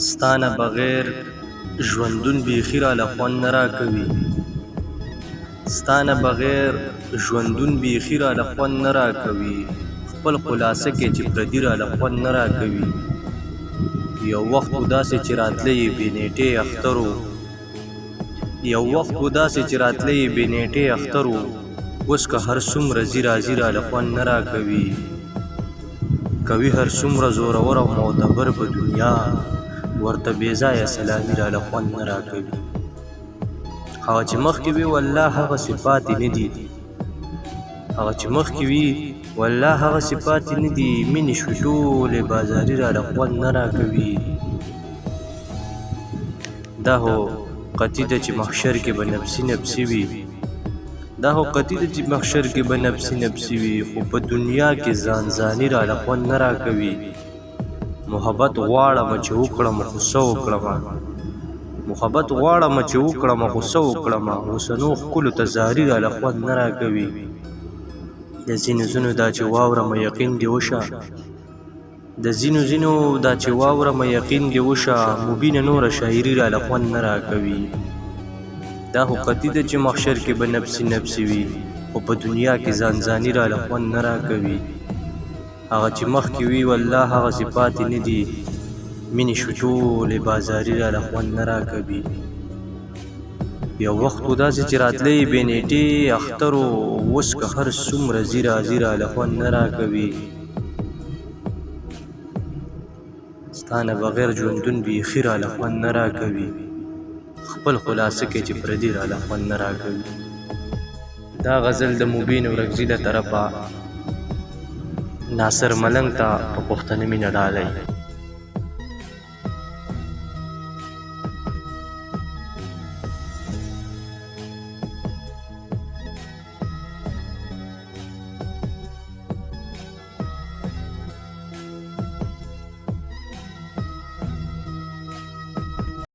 ستانه بغیر ژوندون بیخي راله خوند نه راکوي ستانه بغیر ژوندون بیخي راله خوند نه راکوي خپل خلاصه کې چې پردي راله خوند نه راکوي یو وخت و داسې چې راتلی بې نیټې اختر و یو وخت و داسې چې راتلی بې نیټې اختر و اوس که هر څومره ځي راځي راله خوند نه راکوي کوي هر څومره زورور او معتبر په دنیا ورته بېځایه سلامي راله خوند نه راکوي هغه چې مخکې وي والله هغه صفات نه دي هغه چې مخکې وي والله هغه صفات نه دي مینې شو ټولې بازاري راله خوند نه راکوي دا هو قطعي ده چې محشر کې به نفسي نفسي وي دا هو قطعي ده چې محشر کې به نفسي نفسي وي خو په دنیا کې ځان ځاني راله خوند نه راکوي محبت غواړم چې وکړم خو څه وکړم محبت غواړم چې وکړم خو څه وکړم اوسنو ښکلو ته زاري راله خوند نه راکوي د ځینو ځینو دا چې واورم یقین دې وشه د ځینو ځینو دا چې واورم یقین دې وشه مبینه نوره شاعري راله خوند نه راکوي دا خو قطعي ده چې محشر کې به نفسي نفسي وي خو په دنیا کې ځان ځاني راله خوند نه راکوي هغه چې مخکې وي والله هغه صفات نه دي مینې شو ټولې بازاري راله خوند نه راکوي یو وخت و داسې چې راتلی بې نیټې اختر و اوس که هر څومره ځي راځي راله خوند نه راکوي ستانه بغیر ژوندون بیخي راله خوند نه راکوي خپل خلاصه کې چې پردي راله خوند نه راکوي دا غزل د مبین ورکزي له طرفه ناصر ملنګ ته په پښتنه مینه ډالۍ